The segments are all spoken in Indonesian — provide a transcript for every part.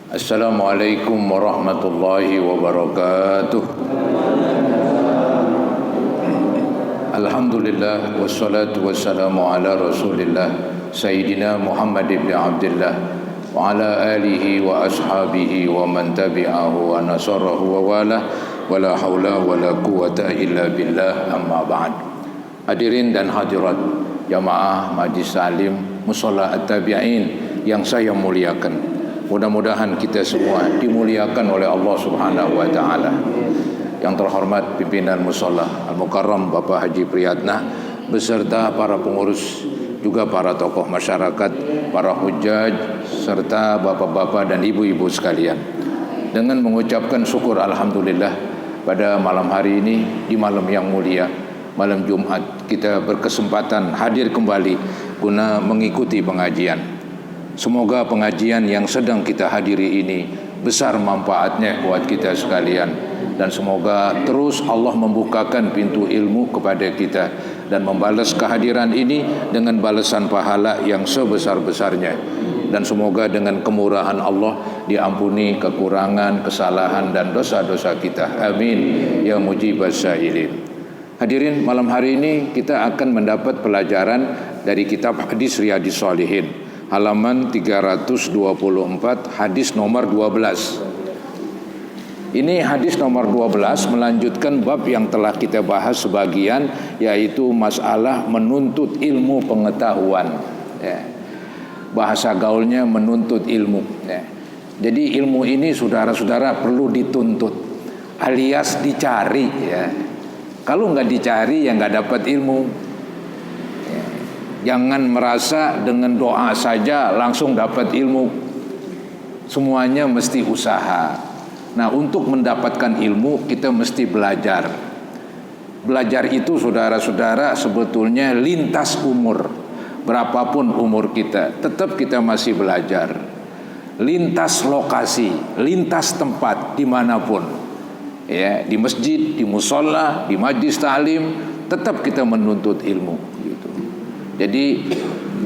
Assalamualaikum warahmatullahi wabarakatuh. Alhamdulillah wassalatu wassalamu ala Rasulillah Sayyidina Muhammad ibn Abdullah wa ala alihi wa ashabihi wa man tabi'ahu wa nasarahu wa wala wala haula wala quwata illa billah, amma ba'd. Hadirin dan hadirat jamaah Majlis Taklim Mushola At-Tabi'in yang saya muliakan, mudah-mudahan kita semua dimuliakan oleh Allah Subhanahu wa taala. Yang terhormat pimpinan Mushola Al-Mukarram Bapak Haji Priyatna beserta para pengurus, juga para tokoh masyarakat, para hujjaj serta bapak-bapak dan ibu-ibu sekalian. Dengan mengucapkan syukur alhamdulillah pada malam hari ini, di malam yang mulia, malam Jumat, kita berkesempatan hadir kembali guna mengikuti pengajian. Semoga pengajian yang sedang kita hadiri ini besar manfaatnya buat kita sekalian, dan semoga terus Allah membukakan pintu ilmu kepada kita dan membalas kehadiran ini dengan balasan pahala yang sebesar-besarnya, dan semoga dengan kemurahan Allah diampuni kekurangan, kesalahan dan dosa-dosa kita. Amin ya mujibas sa'ilin. Hadirin, malam hari ini kita akan mendapat pelajaran dari kitab hadis Riyadhis Shalihin, halaman 324, hadis nomor 12. Ini hadis nomor 12 melanjutkan bab yang telah kita bahas sebagian, yaitu masalah menuntut ilmu pengetahuan. Bahasa gaulnya menuntut ilmu. Jadi ilmu ini saudara-saudara perlu dituntut, alias dicari. Kalau nggak dicari ya nggak dapat ilmu. Jangan merasa dengan doa saja langsung dapat ilmu. Semuanya mesti usaha. Nah, untuk mendapatkan ilmu kita mesti belajar. Belajar itu saudara-saudara sebetulnya lintas umur. Berapapun umur kita, tetap kita masih belajar. Lintas lokasi, lintas tempat, dimanapun. Ya, di masjid, di mushola, di majlis taklim, tetap kita menuntut ilmu. Jadi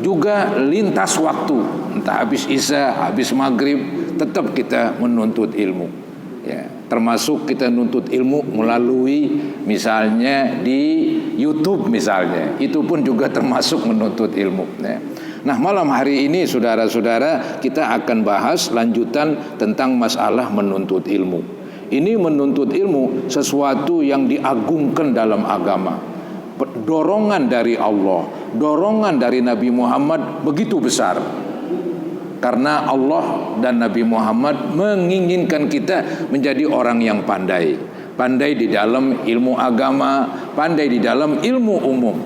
juga lintas waktu, entah habis isya, habis maghrib, tetap kita menuntut ilmu. Termasuk kita menuntut ilmu melalui misalnya di YouTube misalnya, itu pun juga termasuk menuntut ilmu. Nah, malam hari ini saudara-saudara kita akan bahas lanjutan tentang masalah menuntut ilmu. Ini menuntut ilmu sesuatu yang diagungkan dalam agama. Dorongan dari Allah, dorongan dari Nabi Muhammad begitu besar. Karena Allah dan Nabi Muhammad menginginkan kita menjadi orang yang pandai. Pandai di dalam ilmu agama, pandai di dalam ilmu umum.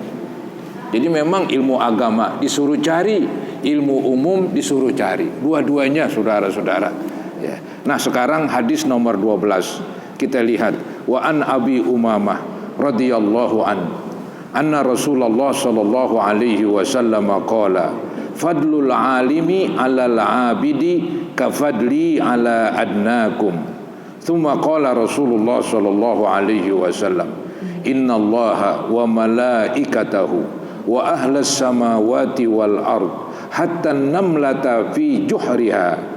Jadi memang ilmu agama disuruh cari, ilmu umum disuruh cari. Dua-duanya saudara-saudara. Nah, sekarang hadis nomor 12. Kita lihat. Wa an Abi Umamah radhiyallahu anhu anna Rasulullah sallallahu alaihi wasallam qala fadlul alimi 'alal 'abidi kafadli 'ala adnakum. Thumma qala Rasulullah sallallahu alaihi wasallam innallaha wa malaikatahu wa ahlas samawati wal ard hatta namlata fi juhriha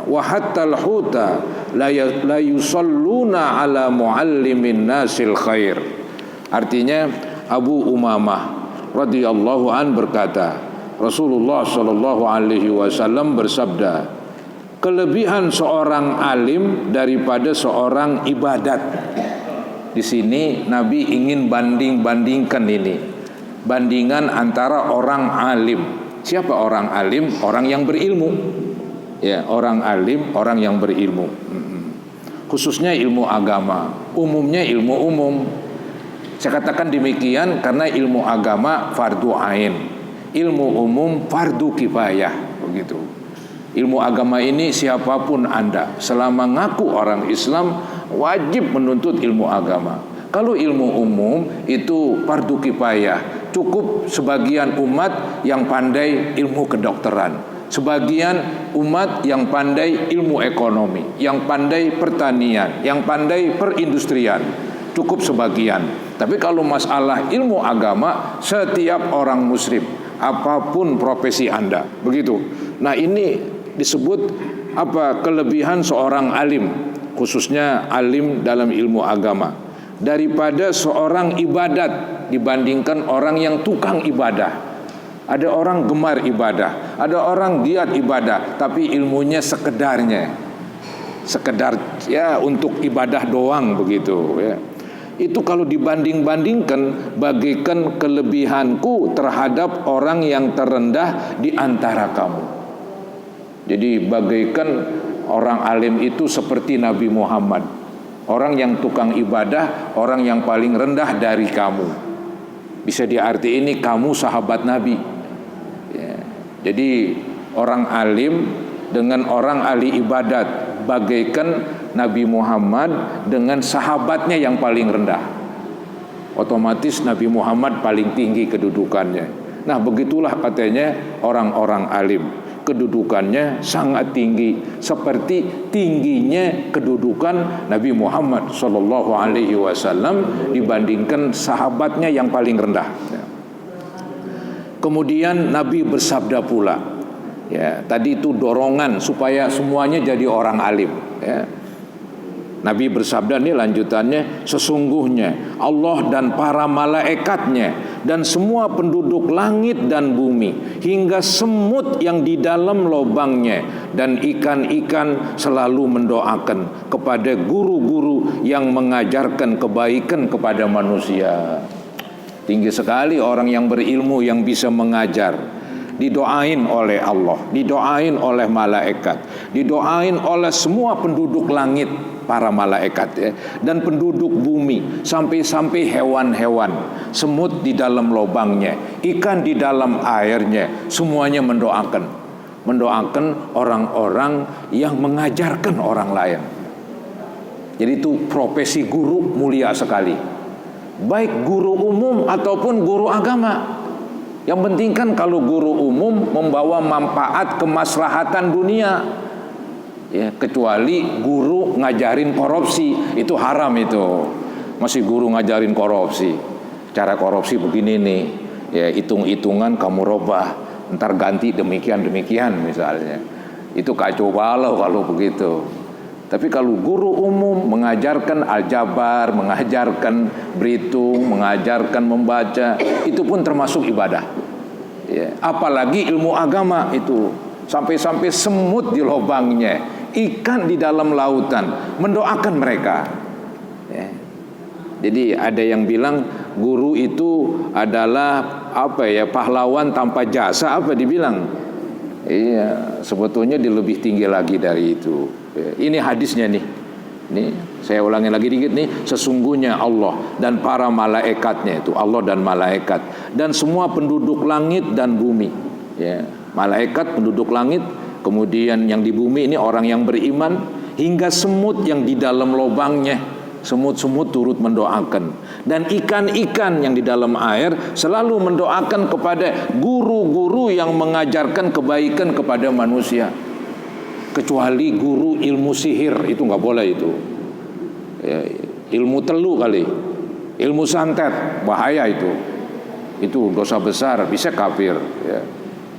wa hatta al-huta la yusalluna 'ala muallimin nasil khair. Artinya Abu Umamah radhiyallahu an berkata, Rasulullah sallallahu alaihi wasallam bersabda, kelebihan seorang alim daripada seorang ibadat. Di sini Nabi ingin banding-bandingkan ini. Bandingan antara orang alim. Siapa orang alim? Orang yang berilmu. Orang alim, orang yang berilmu. Khususnya ilmu agama, umumnya ilmu umum. Saya katakan demikian karena ilmu agama fardu ain, ilmu umum fardu kifayah, begitu. Ilmu agama ini siapapun Anda, selama ngaku orang Islam, wajib menuntut ilmu agama. Kalau ilmu umum itu fardu kifayah, cukup sebagian umat yang pandai ilmu kedokteran, sebagian umat yang pandai ilmu ekonomi, yang pandai pertanian, yang pandai perindustrian, cukup sebagian. Tapi kalau masalah ilmu agama, setiap orang muslim, apapun profesi Anda, begitu. Nah, ini disebut apa kelebihan seorang alim, khususnya alim dalam ilmu agama, daripada seorang ibadat dibandingkan orang yang tukang ibadah. Ada orang gemar ibadah, ada orang giat ibadah, tapi ilmunya sekedar ya untuk ibadah doang begitu ya. Itu kalau dibanding-bandingkan bagaikan kelebihanku terhadap orang yang terendah di antara kamu. Jadi bagaikan orang alim itu seperti Nabi Muhammad, orang yang tukang ibadah, orang yang paling rendah dari kamu. Bisa diarti ini kamu sahabat Nabi ya. Jadi orang alim dengan orang ahli ibadat bagaikan Nabi Muhammad dengan sahabatnya yang paling rendah. Otomatis Nabi Muhammad paling tinggi kedudukannya. Nah begitulah katanya orang-orang alim, kedudukannya sangat tinggi, seperti tingginya kedudukan Nabi Muhammad SAW dibandingkan sahabatnya yang paling rendah. Kemudian Nabi bersabda pula, ya, tadi itu dorongan supaya semuanya jadi orang alim. Ya. Nabi bersabda, ini lanjutannya, sesungguhnya Allah dan para malaikatnya dan semua penduduk langit dan bumi hingga semut yang di dalam lobangnya dan ikan-ikan selalu mendoakan kepada guru-guru yang mengajarkan kebaikan kepada manusia. Tinggi sekali orang yang berilmu yang bisa mengajar. Didoain oleh Allah, didoain oleh malaikat, didoain oleh semua penduduk langit, para malaikat ya, dan penduduk bumi, sampai-sampai hewan-hewan, semut di dalam lubangnya, ikan di dalam airnya, semuanya mendoakan orang-orang yang mengajarkan orang lain. Jadi itu profesi guru mulia sekali, baik guru umum ataupun guru agama. Yang penting kan kalau guru umum membawa manfaat kemaslahatan dunia ya, kecuali guru ngajarin korupsi, itu haram itu. Masih guru ngajarin korupsi, cara korupsi begini nih ya, hitung-hitungan kamu robah, ntar ganti demikian misalnya, itu kacau balau kalau begitu. Tapi kalau guru umum mengajarkan aljabar, mengajarkan berhitung, mengajarkan membaca, itu pun termasuk ibadah ya. Apalagi ilmu agama itu, sampai-sampai semut di lubangnya, ikan di dalam lautan, mendoakan mereka ya. Jadi ada yang bilang guru itu adalah apa ya, pahlawan tanpa jasa, apa dibilang? Iya, sebetulnya dia lebih tinggi lagi dari itu. Ini hadisnya nih. Nih, saya ulangi lagi dikit nih. Sesungguhnya Allah dan para malaikatnya, itu Allah dan malaikat, dan semua penduduk langit dan bumi. Ya, malaikat penduduk langit, kemudian yang di bumi ini orang yang beriman, hingga semut yang di dalam lubangnya, semut-semut turut mendoakan, dan ikan-ikan yang di dalam air selalu mendoakan kepada guru-guru yang mengajarkan kebaikan kepada manusia. Kecuali guru ilmu sihir, itu nggak boleh itu ya, ilmu telu kali, ilmu santet, bahaya itu dosa besar, bisa kafir ya.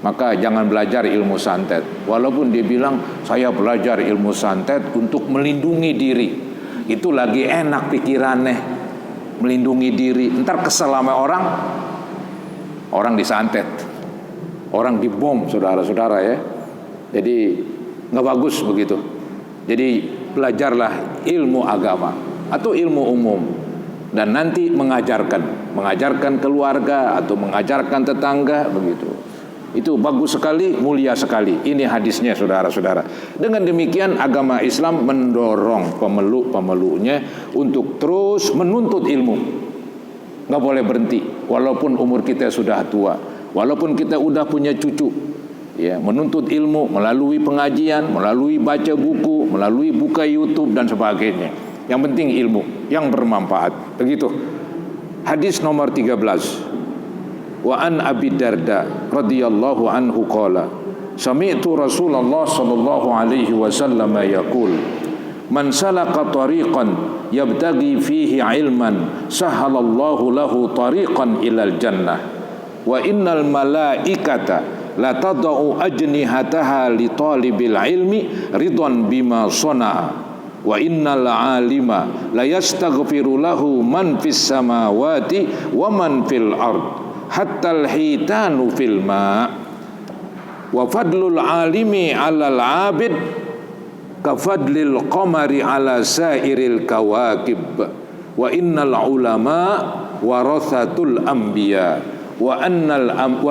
Maka jangan belajar ilmu santet, walaupun dia bilang saya belajar ilmu santet untuk melindungi diri. Itu lagi enak pikirannya, melindungi diri, ntar kesel sama orang disantet, orang dibom, saudara-saudara ya. Jadi nggak bagus begitu. Jadi belajarlah ilmu agama atau ilmu umum, dan nanti mengajarkan keluarga atau mengajarkan tetangga begitu. Itu bagus sekali, mulia sekali. Ini hadisnya saudara-saudara. Dengan demikian agama Islam mendorong pemeluk-pemeluknya untuk terus menuntut ilmu. Nggak boleh berhenti walaupun umur kita sudah tua, walaupun kita udah punya cucu ya, menuntut ilmu melalui pengajian, melalui baca buku, melalui buka YouTube dan sebagainya. Yang penting ilmu yang bermanfaat. Begitu. Hadis nomor 13. Wa an Abi Darda radhiyallahu anhu qala sami'tu Rasulullah sallallahu alaihi wasallam yaqul man salaka tariqan yabtaghi fihi ilman sahhalallahu lahu tariqan ilal jannah wa innal malaikata la tadau ajnihataha li talibil ilmi ridwan bima sana'a wa innal alima la yastaghfiru lahu man fis samawati wa man fil ard hatta al hitanu fil ma wa fadlul alimi 'alal 'abid ka fadlil qamari 'ala sairil kawakib wa innal ulama warathatul anbiya wa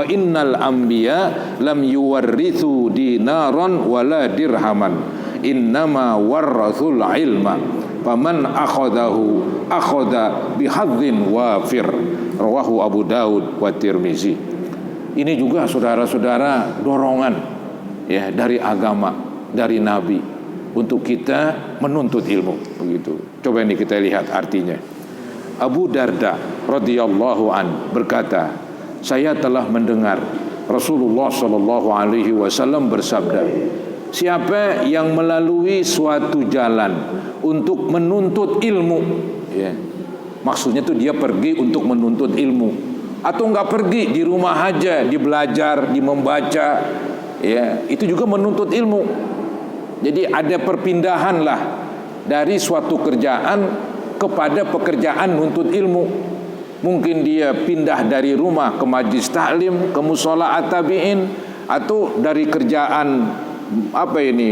innal anbiya lam yuwarrithu dinaran wala dirhaman innama warrathul ilma faman akhadahu akhadha bihadzin wafir rawahu Abu Daud wa Tirmizi. Ini juga saudara-saudara dorongan ya dari agama, dari Nabi untuk kita menuntut ilmu begitu. Coba ini kita lihat artinya. Abu Darda radhiyallahu an berkata, saya telah mendengar Rasulullah sallallahu alaihi wasallam bersabda, siapa yang melalui suatu jalan untuk menuntut ilmu, ya, maksudnya tuh dia pergi untuk menuntut ilmu, atau nggak pergi di rumah aja, di belajar, di membaca, ya, itu juga menuntut ilmu. Jadi ada perpindahan lah dari suatu kerjaan kepada pekerjaan nuntut ilmu. Mungkin dia pindah dari rumah ke majlis taklim, ke mushola at-tabi'in, atau dari kerjaan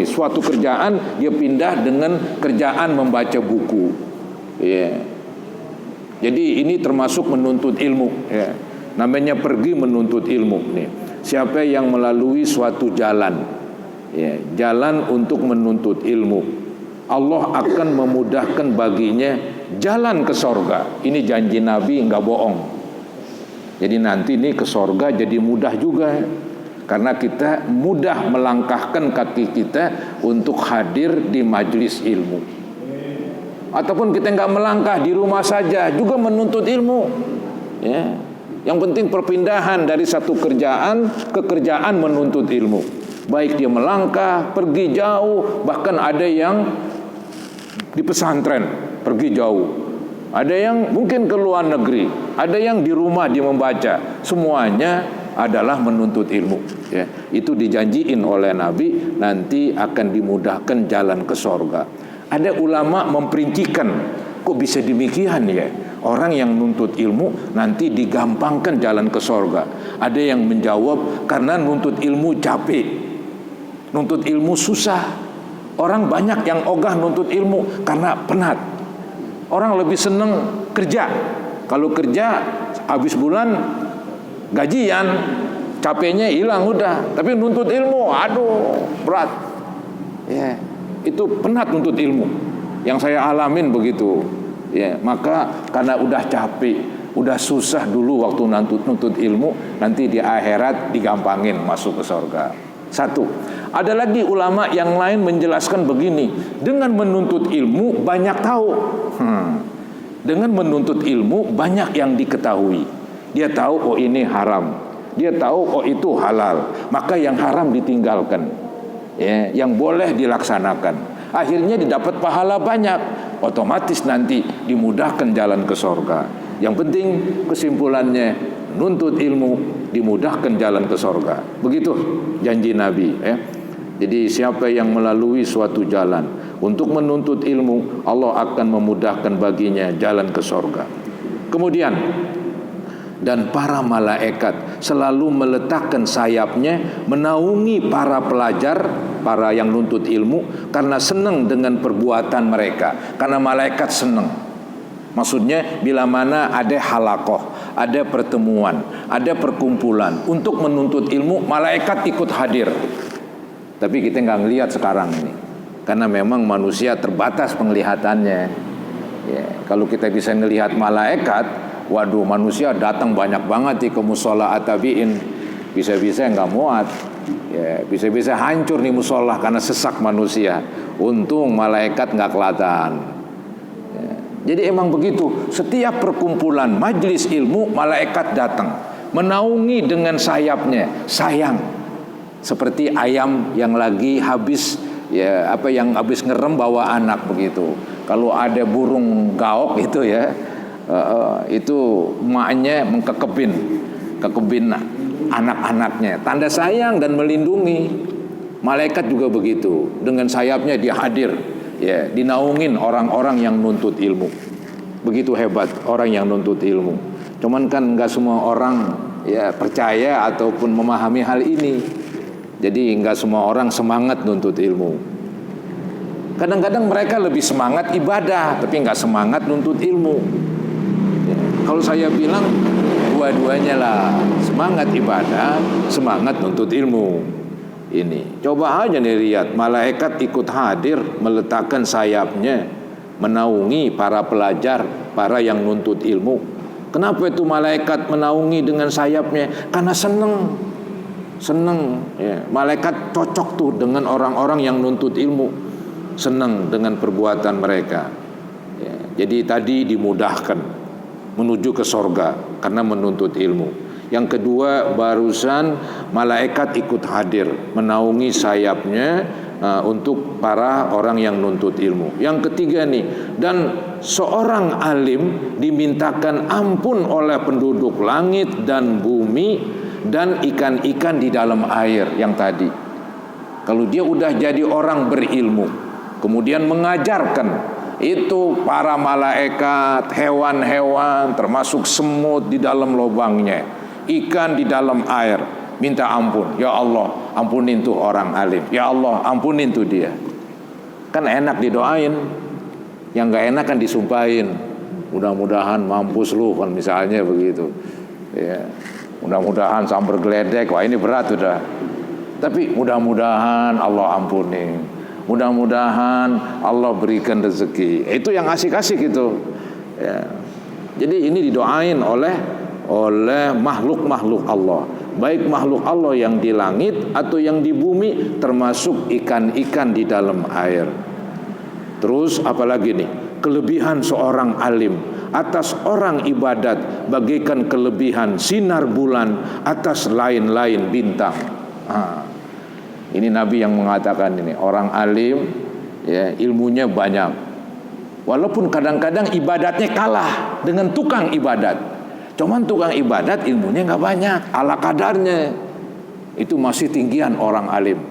suatu kerjaan dia pindah dengan kerjaan membaca buku. Ya. Jadi ini termasuk menuntut ilmu. Ya. Namanya pergi menuntut ilmu. Nih. Siapa yang melalui suatu jalan, ya, jalan untuk menuntut ilmu, Allah akan memudahkan baginya jalan ke sorga. Ini janji Nabi, nggak bohong. Jadi nanti nih ke sorga jadi mudah juga, karena kita mudah melangkahkan kaki kita untuk hadir di majelis ilmu. Ataupun kita nggak melangkah di rumah saja juga menuntut ilmu. Ya. Yang penting perpindahan dari satu kerjaan ke kerjaan menuntut ilmu. Baik dia melangkah, pergi jauh, bahkan ada yang di pesantren, pergi jauh. Ada yang mungkin ke luar negeri, ada yang di rumah dia membaca. Semuanya adalah menuntut ilmu. Ya, itu dijanjiin oleh Nabi, nanti akan dimudahkan jalan ke sorga. Ada ulama memperincikan, kok bisa demikian ya? Orang yang nuntut ilmu nanti digampangkan jalan ke sorga. Ada yang menjawab, karena nuntut ilmu capek, nuntut ilmu susah. Orang banyak yang ogah nuntut ilmu karena penat. Orang lebih seneng kerja. Kalau kerja habis bulan gajian, capeknya hilang udah. Tapi nuntut ilmu, aduh berat. Ya, itu penat nuntut ilmu. Yang saya alamin begitu. Ya, maka karena udah capek, udah susah dulu waktu nuntut ilmu, nanti di akhirat digampangin masuk ke surga. Satu. Ada lagi ulama yang lain menjelaskan begini, dengan menuntut ilmu banyak tahu. Dengan menuntut ilmu banyak yang diketahui. Dia tahu oh ini haram, dia tahu oh itu halal, maka yang haram ditinggalkan, ya, yang boleh dilaksanakan. Akhirnya didapat pahala banyak, otomatis nanti dimudahkan jalan ke surga. Yang penting kesimpulannya, nuntut ilmu dimudahkan jalan ke surga. Begitu janji Nabi, ya. Jadi siapa yang melalui suatu jalan untuk menuntut ilmu, Allah akan memudahkan baginya jalan ke surga. Kemudian, dan para malaikat selalu meletakkan sayapnya menaungi para pelajar, para yang nuntut ilmu, karena senang dengan perbuatan mereka. Karena malaikat senang. Maksudnya bila mana ada halaqah, ada pertemuan, ada perkumpulan untuk menuntut ilmu, malaikat ikut hadir. Tapi kita nggak ngelihat sekarang ini, karena memang manusia terbatas penglihatannya. Ya, kalau kita bisa ngelihat malaikat, waduh, manusia datang banyak banget ke mushola at-tabi'in, bisa-bisa nggak muat, ya, bisa-bisa hancur nih mushola karena sesak manusia. Untung malaikat nggak kelihatan. Ya, jadi emang begitu. Setiap perkumpulan majlis ilmu, malaikat datang menaungi dengan sayapnya, sayang. Seperti ayam yang lagi habis, ya, yang habis ngerem bawa anak begitu. Kalau ada burung gaok itu ya, itu emaknya kekebin anak-anaknya. Tanda sayang dan melindungi. Malaikat juga begitu. Dengan sayapnya dia hadir, ya, dinaungin orang-orang yang nuntut ilmu. Begitu hebat orang yang nuntut ilmu. Cuman kan nggak semua orang ya percaya ataupun memahami hal ini. Jadi nggak semua orang semangat nuntut ilmu. Kadang-kadang mereka lebih semangat ibadah, tapi nggak semangat nuntut ilmu. Ya, kalau saya bilang dua-duanya lah, semangat ibadah, semangat nuntut ilmu. Ini, coba aja nih lihat, malaikat ikut hadir meletakkan sayapnya, menaungi para pelajar, para yang nuntut ilmu. Kenapa itu malaikat menaungi dengan sayapnya? Karena seneng. Ya. Malaikat cocok tuh dengan orang-orang yang nuntut ilmu. Senang dengan perbuatan mereka ya, jadi tadi dimudahkan menuju ke sorga karena menuntut ilmu. Yang kedua, barusan malaikat ikut hadir menaungi sayapnya untuk para orang yang nuntut ilmu. Yang ketiga nih, dan seorang alim dimintakan ampun oleh penduduk langit dan bumi dan ikan-ikan di dalam air. Yang tadi, kalau dia udah jadi orang berilmu, kemudian mengajarkan itu para malaikat, hewan-hewan, termasuk semut di dalam lubangnya, ikan di dalam air, minta ampun. Ya Allah, ampunin tuh orang alim. Ya Allah, ampunin tuh dia. Kan enak didoain. Yang gak enak kan disumpahin. Mudah-mudahan mampus lu, kan misalnya begitu. Ya, mudah-mudahan sambar geledek. Wah, ini berat udah. Tapi mudah-mudahan Allah ampuni. Mudah-mudahan Allah berikan rezeki. Itu yang asik-asik itu ya. Jadi ini didoain oleh makhluk-makhluk Allah, baik makhluk Allah yang di langit atau yang di bumi, termasuk ikan-ikan di dalam air. Terus apalagi nih, kelebihan seorang alim atas orang ibadat bagaikan kelebihan sinar bulan atas lain-lain bintang. Ini Nabi yang mengatakan ini, orang alim ya, ilmunya banyak. Walaupun kadang-kadang ibadatnya kalah dengan tukang ibadat. Cuman tukang ibadat ilmunya nggak banyak, ala kadarnya. Itu masih tinggian orang alim.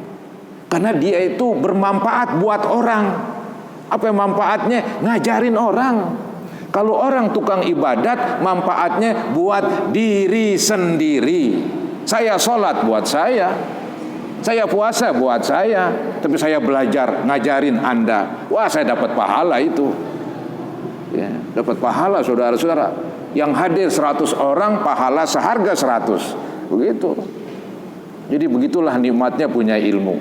Karena dia itu bermanfaat buat orang. Apa yang manfaatnya? Ngajarin orang. Kalau orang tukang ibadat, manfaatnya buat diri sendiri. Saya sholat buat saya puasa buat saya, tapi saya belajar ngajarin Anda. Wah, saya dapat pahala itu. Ya, dapat pahala saudara-saudara. Yang hadir 100 orang, pahala seharga 100. Begitu. Jadi begitulah nikmatnya punya ilmu.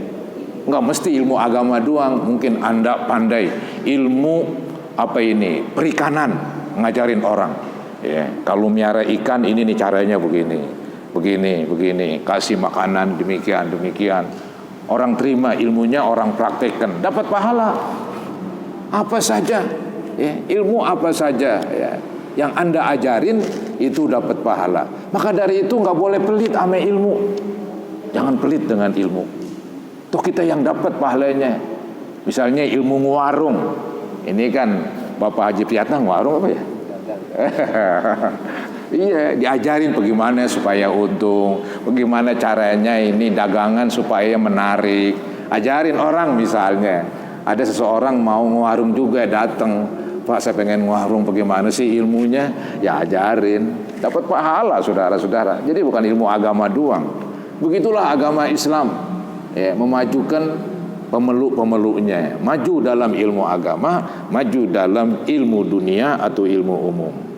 Enggak mesti ilmu agama doang. Mungkin Anda pandai ilmu perikanan, ngajarin orang. Ya, kalau miara ikan ini nih caranya begini. Begini, kasih makanan demikian. Orang terima ilmunya, orang praktekkan, dapat pahala. Apa saja, ya, ilmu apa saja ya, yang Anda ajarin itu dapat pahala. Maka dari itu nggak boleh pelit sama ilmu. Jangan pelit dengan ilmu. Toh kita yang dapat pahalanya. Misalnya ilmu ngewarung. Ini kan Bapak Haji Priyatna ngewarung apa ya? Iya, diajarin bagaimana supaya untung, bagaimana caranya ini dagangan supaya menarik. Ajarin orang misalnya, ada seseorang mau ngewarung juga datang, Pak saya pengen ngewarung, bagaimana sih ilmunya? Ya ajarin, dapat pahala saudara-saudara. Jadi bukan ilmu agama doang. Begitulah agama Islam, ya, memajukan pemeluk-pemeluknya, maju dalam ilmu agama, maju dalam ilmu dunia atau ilmu umum.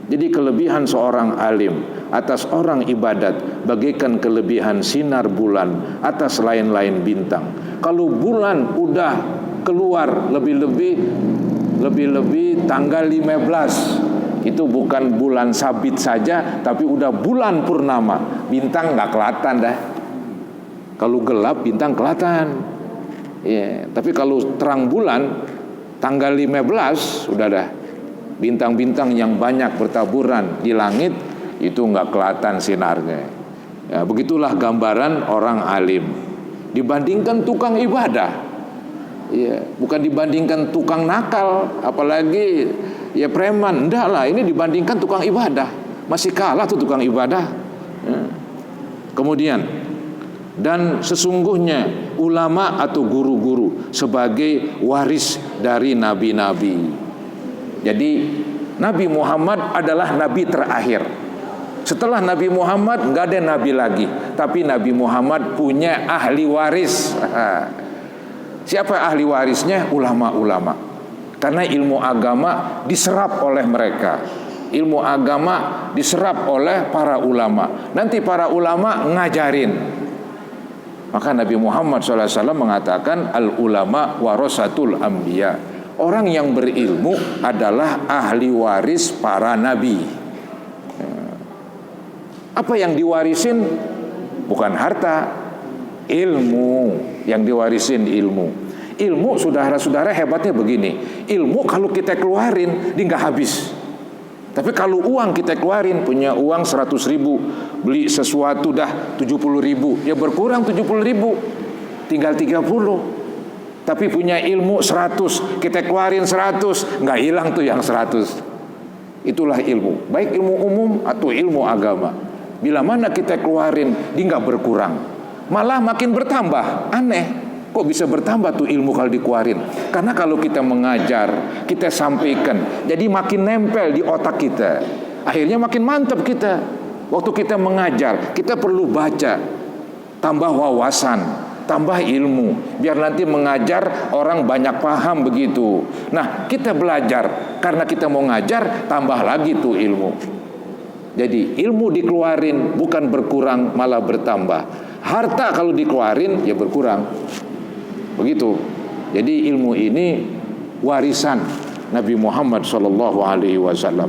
Jadi kelebihan seorang alim atas orang ibadat bagaikan kelebihan sinar bulan atas lain-lain bintang. Kalau bulan udah keluar lebih-lebih tanggal 15, itu bukan bulan sabit saja, tapi udah bulan purnama, bintang nggak kelihatan dah. Kalau gelap bintang kelihatan. Ya, tapi kalau terang bulan tanggal 15 udah dah. Bintang-bintang yang banyak bertaburan di langit itu nggak kelihatan sinarnya. Ya, begitulah gambaran orang alim dibandingkan tukang ibadah. Ya, bukan dibandingkan tukang nakal, apalagi ya preman. Enggak lah, ini dibandingkan tukang ibadah, masih kalah tuh tukang ibadah. Ya. Kemudian, dan sesungguhnya ulama atau guru-guru sebagai waris dari nabi-nabi. Jadi Nabi Muhammad adalah nabi terakhir. Setelah Nabi Muhammad nggak ada nabi lagi, tapi Nabi Muhammad punya ahli waris. Siapa ahli warisnya? Ulama-ulama. Karena ilmu agama diserap oleh mereka. Ilmu agama diserap oleh para ulama. Nanti para ulama ngajarin. Maka Nabi Muhammad SAW mengatakan al-ulama warasatul anbiya. Orang yang berilmu adalah ahli waris para nabi. Apa yang diwarisin? Bukan harta, ilmu. Yang diwarisin ilmu. Ilmu, saudara-saudara, hebatnya begini. Ilmu kalau kita keluarin, dia nggak habis. Tapi kalau uang kita keluarin, punya uang 100 ribu, beli sesuatu dah 70 ribu, ya berkurang 70 ribu, tinggal 30. Tapi punya ilmu 100, kita keluarin 100, nggak hilang tuh yang 100. Itulah ilmu, baik ilmu umum atau ilmu agama. Bila mana kita keluarin, dia nggak berkurang, malah makin bertambah. Aneh. Kok bisa bertambah tuh ilmu kalau dikeluarin? Karena kalau kita mengajar, kita sampaikan, jadi makin nempel di otak kita. Akhirnya makin mantap kita. Waktu kita mengajar, kita perlu baca, tambah wawasan, tambah ilmu, biar nanti mengajar orang banyak paham begitu. Nah, kita belajar karena kita mau ngajar, tambah lagi tuh ilmu. Jadi ilmu dikeluarin bukan berkurang, malah bertambah. Harta kalau dikeluarin ya berkurang. Begitu. Jadi ilmu ini warisan Nabi Muhammad SAW.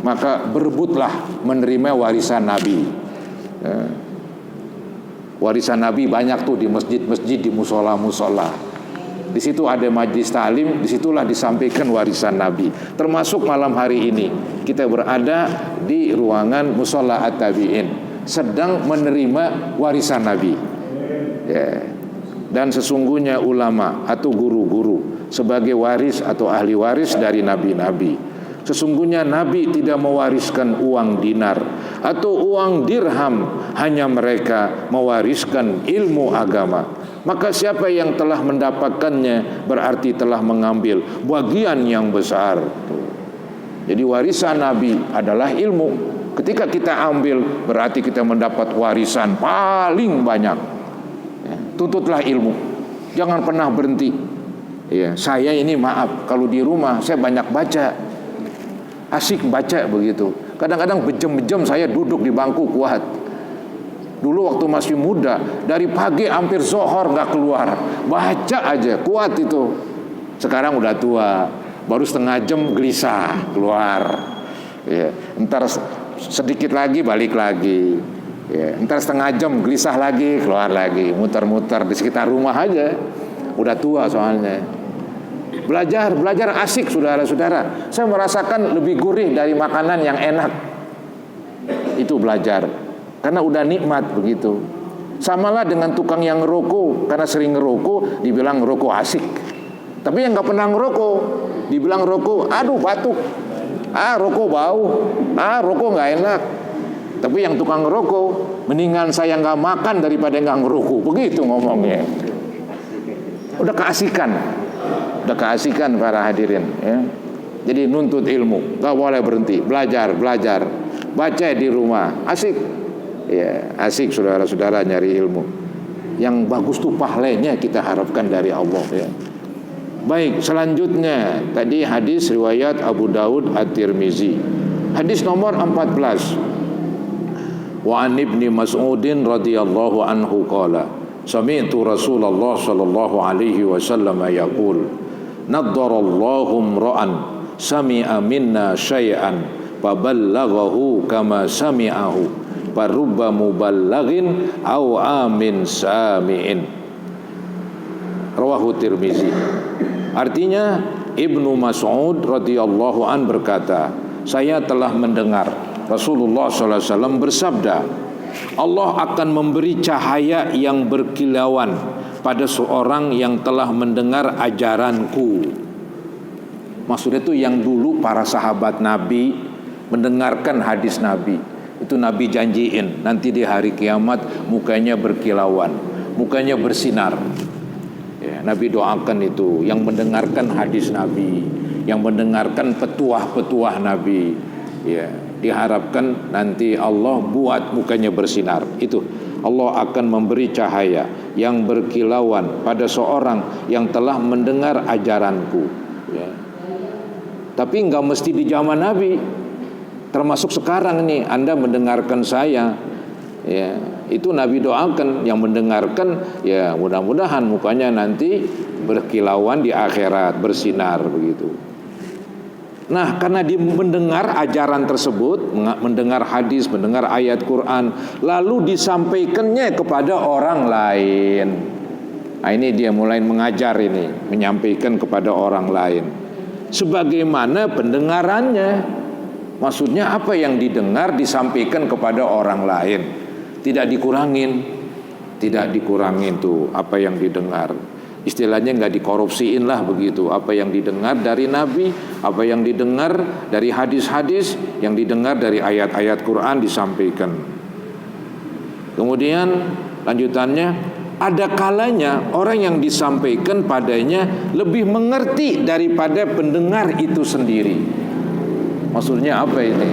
Maka berebutlah menerima warisan Nabi. Warisan Nabi banyak tuh di masjid-masjid, di musola-musola. Di situ ada majlis ta'lim, disitulah disampaikan warisan Nabi. Termasuk malam hari ini kita berada di ruangan musola at-tabi'in, sedang menerima warisan Nabi. Dan sesungguhnya ulama atau guru-guru sebagai waris atau ahli waris dari nabi-nabi. Sesungguhnya Nabi tidak mewariskan uang dinar atau uang dirham, hanya mereka mewariskan ilmu agama. Maka siapa yang telah mendapatkannya berarti telah mengambil bagian yang besar. Jadi warisan Nabi adalah ilmu. Ketika kita ambil berarti kita mendapat warisan paling banyak. Tuntutlah ilmu, jangan pernah berhenti. Ya, saya ini maaf kalau di rumah saya banyak baca, asik baca begitu. Kadang-kadang bejam-bejam saya duduk di bangku kuat. Dulu waktu masih muda, dari pagi hampir zuhur nggak keluar, baca aja kuat itu. Sekarang udah tua, baru setengah jam gelisah keluar. Ya, entar sedikit lagi balik lagi. Ya, entar setengah jam gelisah lagi, keluar lagi, muter-muter di sekitar rumah aja. Udah tua soalnya. Belajar asik, saudara-saudara. Saya merasakan lebih gurih dari makanan yang enak. Itu belajar. Karena udah nikmat begitu. Samalah dengan tukang yang ngerokok, karena sering ngerokok dibilang ngerokok asik. Tapi yang nggak pernah ngerokok dibilang rokok, aduh batuk. Rokok bau. Rokok nggak enak. Tapi yang tukang ngerokok, mendingan saya nggak makan daripada nggak ngerokok. Begitu ngomongnya. Udah keasikan para hadirin. Ya. Jadi nuntut ilmu, nggak boleh berhenti. Belajar. Baca di rumah, asik. Ya, asik saudara-saudara nyari ilmu. Yang bagus tuh pahalanya kita harapkan dari Allah. Ya. Baik, selanjutnya tadi hadis riwayat Abu Daud At-Tirmizi. Hadis nomor 14. Wa an ibni Mas'udin radhiyallahu anhu qala sami'tu Rasulullah sallallahu alaihi wasallam yaqul naddarallahu ra'an sami'a minna syai'an faballaghahu kama sami'ahu farubba muballighin aw amin sami'in. Rawahu Tirmizi. Artinya Ibnu Mas'ud radhiyallahu an berkata, saya telah mendengar Rasulullah SAW bersabda, Allah akan memberi cahaya yang berkilauan pada seorang yang telah mendengar ajaranku. Maksudnya itu yang dulu para sahabat Nabi mendengarkan hadis Nabi. Itu Nabi janjiin, nanti di hari kiamat mukanya berkilauan, mukanya bersinar. Ya, Nabi doakan itu, yang mendengarkan hadis Nabi, yang mendengarkan petuah-petuah Nabi, ya, diharapkan nanti Allah buat mukanya bersinar. Itu Allah akan memberi cahaya yang berkilauan pada seorang yang telah mendengar ajaranku, ya. Tapi nggak mesti di zaman Nabi, termasuk sekarang nih Anda mendengarkan saya, ya, itu Nabi doakan yang mendengarkan, ya mudah-mudahan mukanya nanti berkilauan di akhirat, bersinar begitu. Nah, karena dia mendengar ajaran tersebut, mendengar hadis, mendengar ayat Quran, lalu disampaikannya kepada orang lain. Nah, ini dia mulai mengajar ini, menyampaikan kepada orang lain sebagaimana pendengarannya. Maksudnya apa yang didengar disampaikan kepada orang lain, tidak dikurangin, tidak dikurangin tuh apa yang didengar. Istilahnya nggak dikorupsiin lah begitu. Apa yang didengar dari Nabi, apa yang didengar dari hadis-hadis, yang didengar dari ayat-ayat Quran disampaikan. Kemudian lanjutannya, ada kalanya orang yang disampaikan padanya lebih mengerti daripada pendengar itu sendiri. Maksudnya apa ini?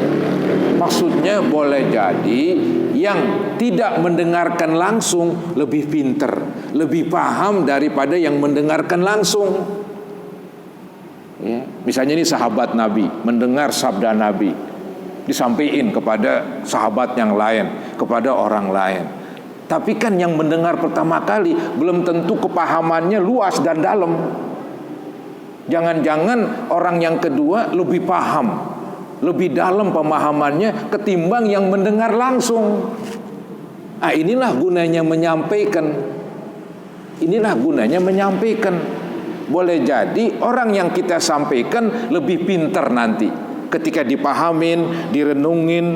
Maksudnya boleh jadi yang tidak mendengarkan langsung lebih pinter, lebih paham daripada yang mendengarkan langsung. Ya, misalnya ini sahabat Nabi mendengar sabda Nabi, disampaikan kepada sahabat yang lain, kepada orang lain. Tapi kan yang mendengar pertama kali belum tentu kepahamannya luas dan dalam. Jangan-jangan orang yang kedua lebih paham, lebih dalam pemahamannya ketimbang yang mendengar langsung. Nah, inilah gunanya menyampaikan. Inilah gunanya menyampaikan. Boleh jadi orang yang kita sampaikan lebih pintar nanti. Ketika dipahamin, direnungin,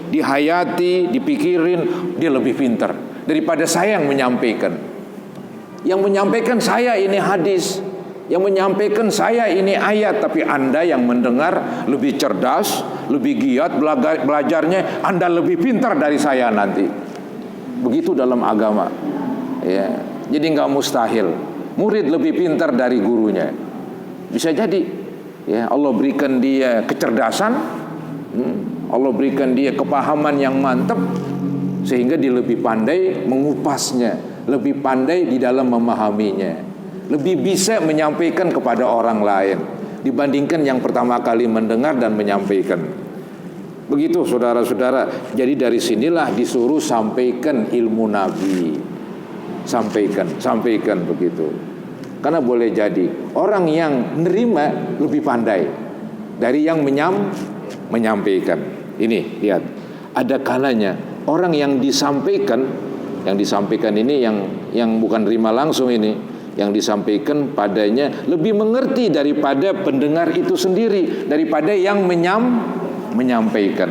dihayati, dipikirin, dia lebih pintar daripada saya yang menyampaikan. Yang menyampaikan saya ini hadis, yang menyampaikan saya ini ayat, tapi Anda yang mendengar lebih cerdas, lebih giat belajarnya, Anda lebih pintar dari saya nanti. Begitu dalam agama, ya. Jadi nggak mustahil murid lebih pintar dari gurunya. Bisa jadi, ya, Allah berikan dia kecerdasan, Allah berikan dia kepahaman yang mantap, sehingga dia lebih pandai mengupasnya, lebih pandai di dalam memahaminya, lebih bisa menyampaikan kepada orang lain dibandingkan yang pertama kali mendengar dan menyampaikan. Begitu saudara-saudara. Jadi dari sinilah disuruh sampaikan ilmu Nabi. Sampaikan begitu. Karena boleh jadi orang yang menerima lebih pandai dari yang menyampaikan. Ini lihat, ada kalanya orang yang disampaikan ini yang bukan terima langsung ini, yang disampaikan padanya lebih mengerti daripada pendengar itu sendiri, daripada yang menyampaikan.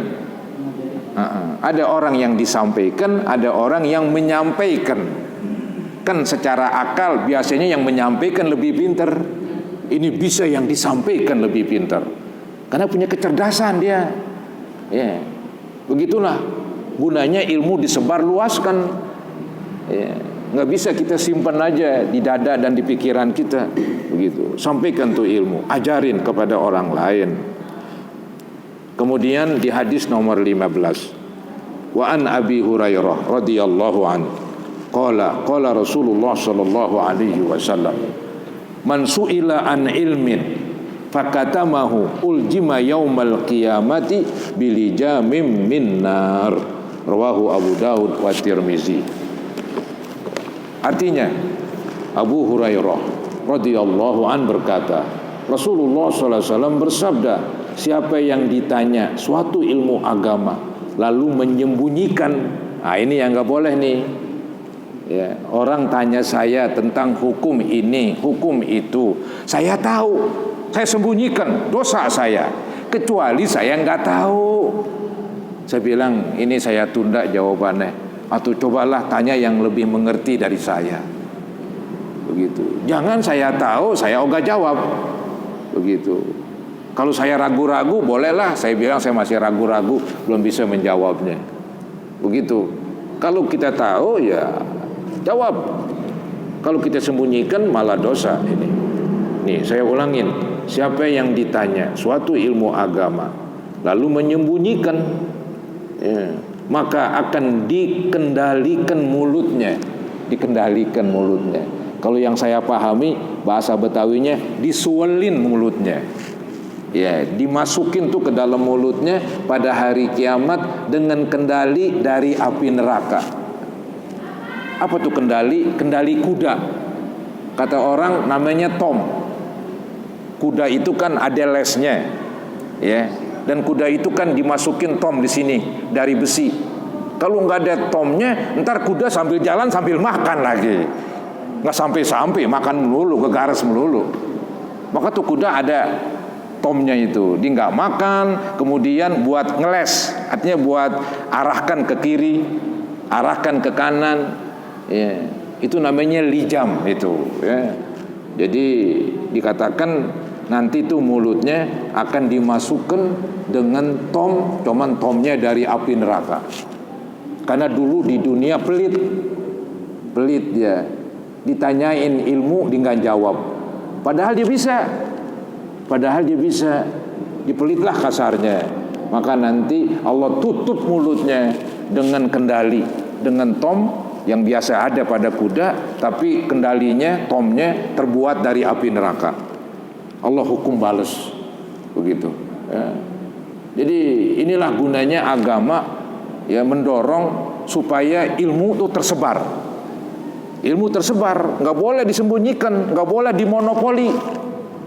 Ada orang yang disampaikan, ada orang yang menyampaikan. Kan secara akal biasanya yang menyampaikan lebih pintar. Ini bisa yang disampaikan lebih pintar karena punya kecerdasan dia. Ya, begitulah gunanya ilmu disebar luaskan. Ya, nggak bisa kita simpan aja di dada dan di pikiran kita. Begitu, sampaikan tuh ilmu, ajarin kepada orang lain. Kemudian di hadis nomor 15, wa an Abi Hurairah radhiyallahu anhu qala Rasulullah sallallahu alaihi wasallam, man su'ila an ilmin fakatamahu uljima yaumal qiyamati bilijamim min nar. Rawahu Abu Daud wa Tirmizi. Artinya Abu Hurairah radhiyallahu an berkata, Rasulullah sallallahu alaihi wasallam bersabda, siapa yang ditanya suatu ilmu agama lalu menyembunyikan, nah ini yang nggak boleh nih. Ya, orang tanya saya tentang hukum ini, hukum itu, saya tahu, saya sembunyikan dosa saya, kecuali saya nggak tahu. Saya bilang ini saya tunda jawabannya, atau cobalah tanya yang lebih mengerti dari saya. Begitu. Jangan saya tahu, saya ogah jawab. Begitu. Kalau saya ragu-ragu, bolehlah saya bilang saya masih ragu-ragu, belum bisa menjawabnya. Begitu. Kalau kita tahu ya jawab. Kalau kita sembunyikan malah dosa ini. Nih, saya ulangin. Siapa yang ditanya suatu ilmu agama lalu menyembunyikan, ya, maka akan dikendalikan mulutnya. Dikendalikan mulutnya. Kalau yang saya pahami bahasa Betawinya disuelin mulutnya. Ya, dimasukin tuh ke dalam mulutnya pada hari kiamat dengan kendali dari api neraka. Apa tuh kendali? Kendali kuda. Kata orang namanya tom. Kuda itu kan ada lesnya, ya. Dan kuda itu kan dimasukin tom di sini dari besi. Kalau nggak ada tomnya, ntar kuda sambil jalan sambil makan lagi. Nggak sampai makan melulu, kegares melulu. Maka tuh kuda ada tomnya itu, dia nggak makan, kemudian buat ngeles, artinya buat arahkan ke kiri, arahkan ke kanan, ya, itu namanya lijam itu, ya. Jadi dikatakan nanti tuh mulutnya akan dimasukkan dengan tom, cuman tomnya dari api neraka. Karena dulu di dunia pelit ya, ditanyain ilmu dia nggak jawab, padahal dia bisa, dipelitlah kasarnya. Maka nanti Allah tutup mulutnya dengan kendali, dengan tom yang biasa ada pada kuda, tapi kendalinya, tomnya terbuat dari api neraka. Allah hukum balas, begitu. Ya. Jadi inilah gunanya agama, ya, mendorong supaya ilmu itu tersebar. Ilmu tersebar, nggak boleh disembunyikan, nggak boleh dimonopoli.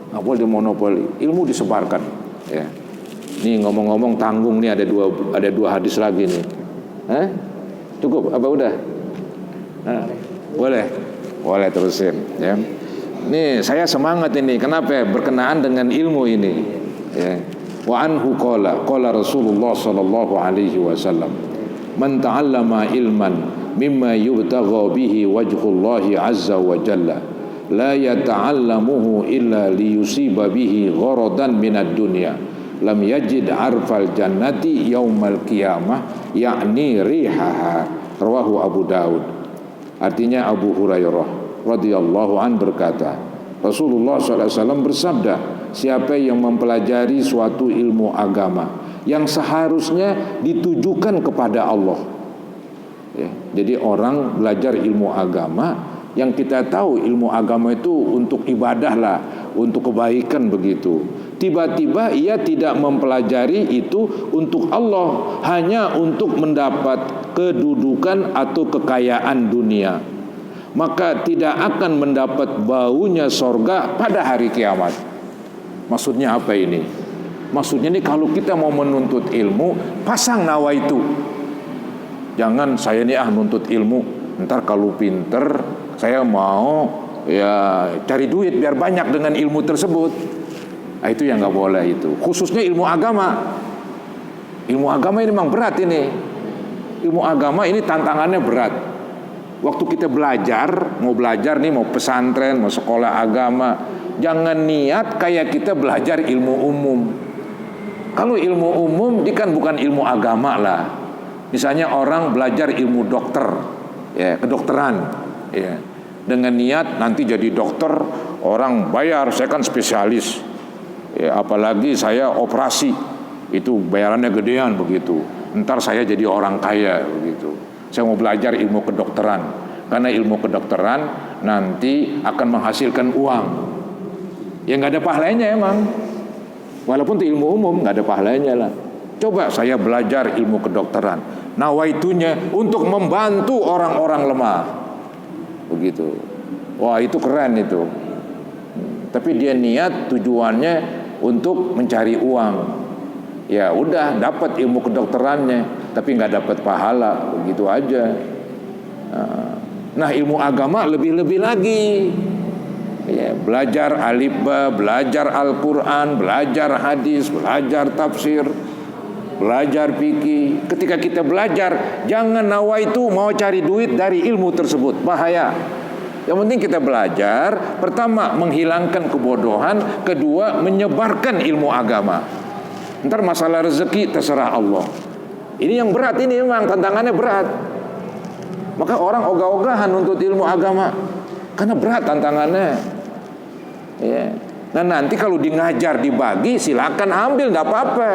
Nggak boleh dimonopoli, ilmu disebarkan, ya. Nih ngomong-ngomong tanggung nih, ada dua hadis lagi nih. Cukup apa udah? Boleh terusin, ya. Nih saya semangat ini, kenapa? Berkenaan dengan ilmu ini, ya. Wa anhu qala Rasulullah sallallahu alaihi wasallam, man ta'allama ilman mimma yubtagha bihi wajhullahi azza wa jalla la yata'allamuhu illa liyusiba bihi gharadan minad dunya lam yajid arfal jannati yaumal qiyamah yakni rihaha. Rawahu Abu Daud. Artinya Abu Hurairah radhiyallahu an berkata, Rasulullah SAW bersabda, siapa yang mempelajari suatu ilmu agama yang seharusnya ditujukan kepada Allah, ya, jadi orang belajar ilmu agama yang kita tahu ilmu agama itu untuk ibadah lah, untuk kebaikan begitu. Tiba-tiba ia tidak mempelajari itu untuk Allah, hanya untuk mendapat kedudukan atau kekayaan dunia, maka tidak akan mendapat baunya sorga pada hari kiamat. Maksudnya apa ini? Maksudnya ini kalau kita mau menuntut ilmu, pasang nawaitu. Jangan saya ini nuntut ilmu, ntar kalau pinter saya mau ya cari duit biar banyak dengan ilmu tersebut. Nah, itu yang nggak boleh itu. Khususnya ilmu agama. Ilmu agama ini memang berat ini. Ilmu agama ini tantangannya berat. Waktu kita mau belajar nih, mau pesantren, mau sekolah agama, jangan niat kayak kita belajar ilmu umum. Kalau ilmu umum ini kan bukan ilmu agama lah. Misalnya orang belajar ilmu dokter, ya, kedokteran, ya, dengan niat nanti jadi dokter, orang bayar, saya kan spesialis, ya, apalagi saya operasi, itu bayarannya gedean begitu. Ntar saya jadi orang kaya begitu. Saya mau belajar ilmu kedokteran, karena ilmu kedokteran nanti akan menghasilkan uang. Ya nggak ada pahalanya emang. Walaupun itu ilmu umum nggak ada pahalanya lah. Coba saya belajar ilmu kedokteran, nawaitunya untuk membantu orang-orang lemah, begitu. Wah itu keren itu. Tapi dia niat tujuannya untuk mencari uang. Ya udah dapat ilmu kedokterannya, tapi nggak dapat pahala, begitu aja. Nah ilmu agama lebih-lebih lagi. Ya, belajar alif ba, belajar Al-Quran, belajar hadis, belajar tafsir, belajar fikih. Ketika kita belajar, jangan nawaitu mau cari duit dari ilmu tersebut, bahaya. Yang penting kita belajar, pertama menghilangkan kebodohan, kedua menyebarkan ilmu agama. Ntar masalah rezeki terserah Allah. Ini yang berat, ini memang tantangannya berat. Maka orang ogah-ogahan untuk ilmu agama karena berat tantangannya. Ya. Nah nanti kalau di ngajar dibagi silakan ambil, nggak apa-apa.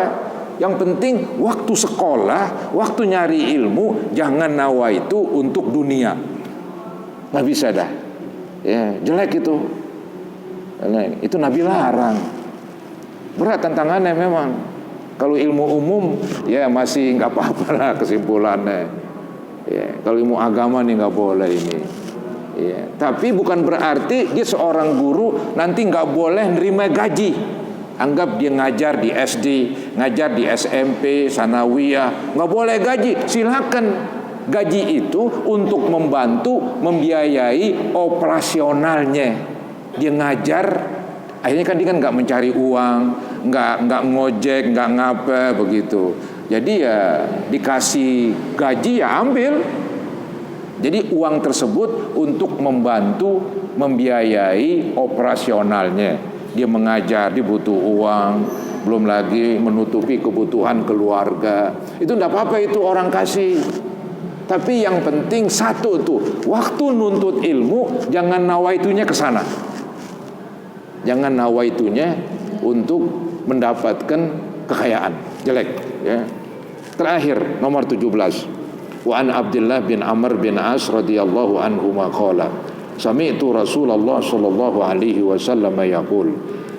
Yang penting waktu sekolah, waktu nyari ilmu jangan nawa itu untuk dunia. Nggak bisa dah. Ya, jelek itu. Itu Nabi larang. Berat tantangannya memang. Kalau ilmu umum ya masih nggak apa-apa lah kesimpulannya. Ya, kalau ilmu agama nih nggak boleh ini. Ya, tapi bukan berarti dia seorang guru nanti nggak boleh nerima gaji. Anggap dia ngajar di SD, ngajar di SMP, sanawiyah, nggak boleh gaji. Silakan. Gaji itu untuk membantu membiayai operasionalnya. Dia ngajar, akhirnya kan dia kan nggak mencari uang, nggak ngojek, nggak ngapa begitu. Jadi ya dikasih gaji ya ambil. Jadi uang tersebut untuk membantu membiayai operasionalnya. Dia mengajar, dia butuh uang, belum lagi menutupi kebutuhan keluarga. Itu enggak apa-apa, itu orang kasih. Tapi yang penting satu tuh, waktu nuntut ilmu jangan nawaitunya ke sana. Jangan nawaitunya untuk mendapatkan kekayaan. Jelek, ya. Terakhir nomor 17. Wa an Abdullah bin Amr bin As radhiyallahu anhu qala sami'tu Rasulullah sallallahu alaihi wasallam yaqul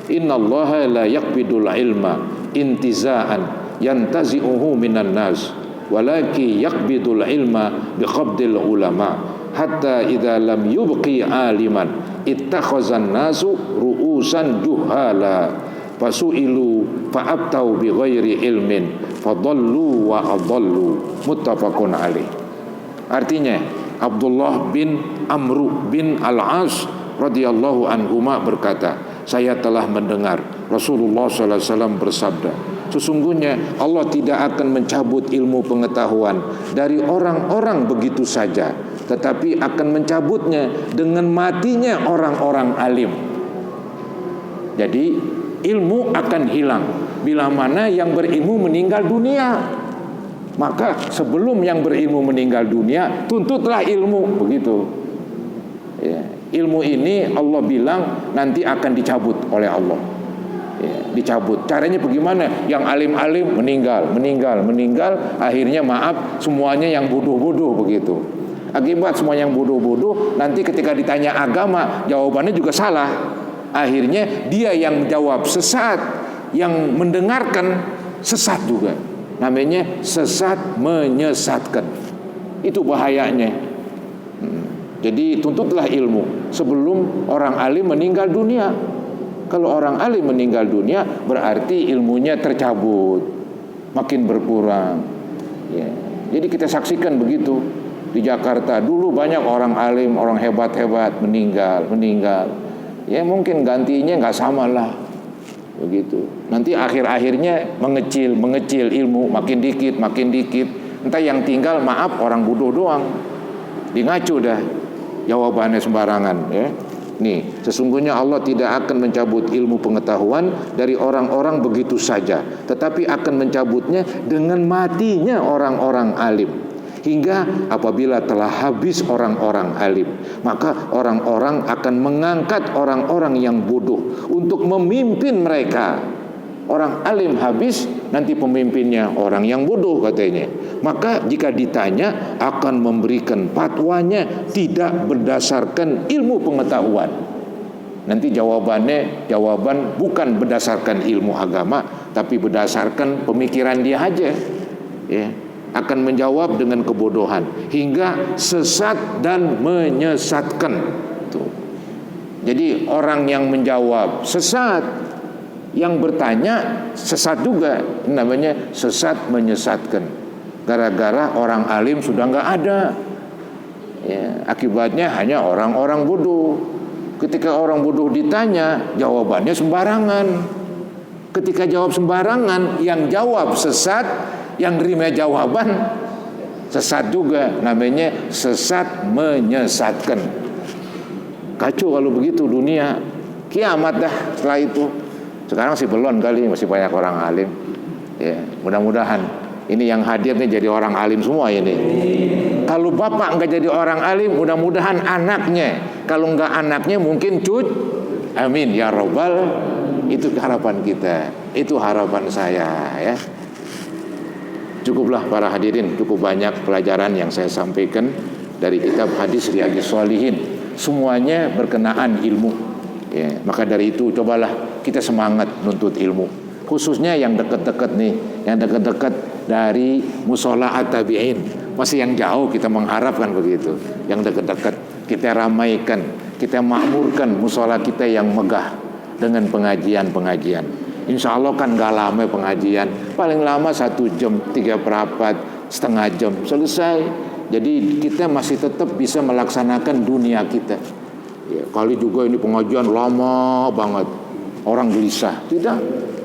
innallaha la yaqbidul ilma intiza'an yantazi'uhu minan nas walaki yaqbidul ilma biqabdil ulama hatta idza lam yubqi aliman ittakhazan nasu ru'usan juhala fasu'ilu fa'abtau bighairi ilmin fadallu wa adallu muttafaqun alaih. Artinya Abdullah bin Amr bin Al-As radhiyallahu anhuma berkata, saya telah mendengar Rasulullah sallallahu alaihi wasallam bersabda, sesungguhnya Allah tidak akan mencabut ilmu pengetahuan dari orang-orang begitu saja, tetapi akan mencabutnya dengan matinya orang-orang alim. Jadi ilmu akan hilang bila mana yang berilmu meninggal dunia. Maka sebelum yang berilmu meninggal dunia, tuntutlah ilmu, begitu. Ya, ilmu ini Allah bilang nanti akan dicabut oleh Allah. Ya, dicabut. Caranya bagaimana? Yang alim-alim meninggal, akhirnya maaf semuanya yang bodoh-bodoh begitu. Akibat semua yang bodoh-bodoh, nanti ketika ditanya agama, jawabannya juga salah. Akhirnya dia yang jawab sesat, yang mendengarkan sesat juga. Namanya sesat menyesatkan. Itu bahayanya. Jadi tuntutlah ilmu sebelum orang alim meninggal dunia. Kalau orang alim meninggal dunia berarti ilmunya tercabut, makin berkurang. Ya. Jadi kita saksikan begitu di Jakarta dulu banyak orang alim, orang hebat-hebat meninggal. Ya mungkin gantinya nggak sama lah, begitu. Nanti akhir-akhirnya mengecil ilmu, makin dikit. Entah yang tinggal maaf orang bodoh doang. Di ngaco dah, jawabannya sembarangan. Ya. Nih, sesungguhnya Allah tidak akan mencabut ilmu pengetahuan dari orang-orang begitu saja, tetapi akan mencabutnya dengan matinya orang-orang alim. Hingga apabila telah habis orang-orang alim, maka orang-orang akan mengangkat orang-orang yang bodoh untuk memimpin mereka. Orang alim habis, nanti pemimpinnya orang yang bodoh katanya. Maka jika ditanya akan memberikan fatwanya tidak berdasarkan ilmu pengetahuan. Nanti jawaban bukan berdasarkan ilmu agama, tapi berdasarkan pemikiran dia aja. Ya. Akan menjawab dengan kebodohan hingga sesat dan menyesatkan. Tuh. Jadi orang yang menjawab sesat, yang bertanya sesat juga, namanya sesat menyesatkan. Gara-gara orang alim sudah nggak ada. Ya, akibatnya hanya orang-orang bodoh. Ketika orang bodoh ditanya, jawabannya sembarangan. Ketika jawab sembarangan, yang jawab sesat, yang terima jawaban sesat juga, namanya sesat menyesatkan. Kacau kalau begitu dunia, kiamat dah setelah itu. Sekarang masih belum kali, masih banyak orang alim. Ya, mudah-mudahan Ini yang hadir nih jadi orang alim semua ini. Kalau bapak nggak jadi orang alim, mudah-mudahan anaknya. Kalau nggak anaknya mungkin amin ya robbal. Itu harapan kita, itu harapan saya ya. Cukuplah para hadirin, cukup banyak pelajaran yang saya sampaikan dari kitab hadis Riyadhus Shalihin. Semuanya berkenaan ilmu ya. Maka dari itu cobalah kita semangat nuntut ilmu, khususnya yang dekat-dekat nih, yang dekat-dekat dari musola at-tabi'in. Masih yang jauh kita mengharapkan begitu. Yang dekat-dekat kita ramaikan, kita makmurkan musola kita yang megah dengan pengajian-pengajian. Insya Allah kan gak lama pengajian, paling lama 1 jam, 3/4, setengah jam selesai. Jadi kita masih tetap bisa melaksanakan dunia kita ya. Kali juga ini pengajian lama banget, orang gelisah. Tidak,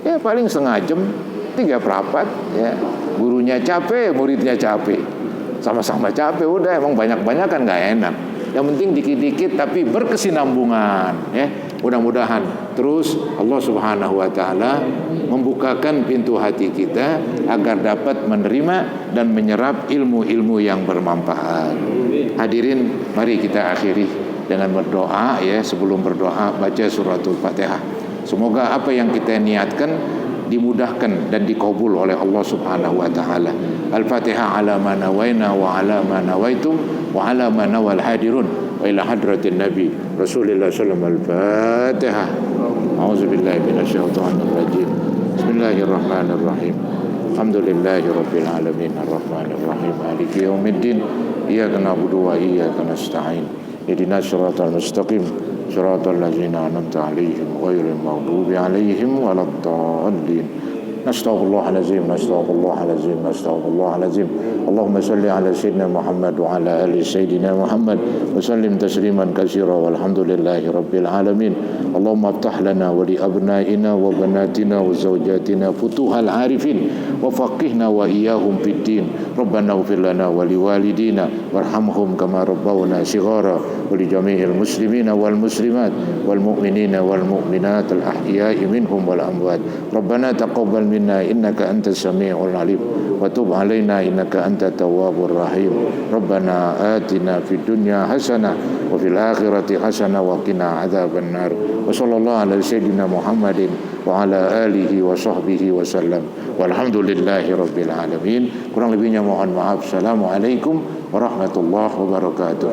ya paling setengah jam, 3/4 ya. Gurunya capek, muridnya capek, sama-sama capek. Udah, emang banyak-banyak kan gak enak. Yang penting dikit-dikit tapi berkesinambungan ya. Mudah-mudahan terus Allah Subhanahu wa taala membukakan pintu hati kita agar dapat menerima dan menyerap ilmu-ilmu yang bermanfaat. Hadirin, mari kita akhiri dengan berdoa ya. Sebelum berdoa baca suratul Fatihah. Semoga apa yang kita niatkan dimudahkan dan dikabul oleh Allah Subhanahu wa taala. Al-Fatihah ala ma nawaina wa ala ma nawaitum wa ala ma nawal hadirun wa ila hadratin nabi Rasulullah sallallahu alaihi wasallam. Al-Fatihah. A'udzubillahi minasyaitonir rajim. Bismillahirrahmanirrahim. Alhamdulillahi rabbil alamin arrahmanir rahim maliki yaumiddin iyyaka na'budu wa iyyaka nasta'in ihdinas siratal mustaqim siratal ladzina an'amta 'alaihim ghairil maghdubi 'alaihim waladdallin. Nastaghfirullahalazim, nastaghfirullahalazim, nastaghfirullahalazim. Allahumma salli ala sayyidina Muhammad wa ala ali sayyidina Muhammad wa sallim tasliman katsira walhamdulillahi rabbil alamin. Allahumma aftah lana wa li abnaina wa banatina wa zawjatina futuhal arifin wa faqihna wa iyyahum fid din. Rabbana ighfir lana wa li walidina warhamhum kama rabbawna shighara wa li jami'il muslimina wal muslimat wal mu'minina wal mu'minat al ahya'i minhum wal amwat. Rabbana taqabbal minna innaka antas sami'ul alim wa tub alaina innaka antat tawwabur rahim. Rabbana atina fid dunya hasanah wa fil akhirati hasanah wa qina adzaban nar. Wa sallallahu ala sayyidina Muhammadin wa ala alihi wa sahbihi wa sallam. Walhamdulillahi rabbil alamin. Kurang lebihnya mohon maaf. Assalamualaikum warahmatullahi wabarakatuh.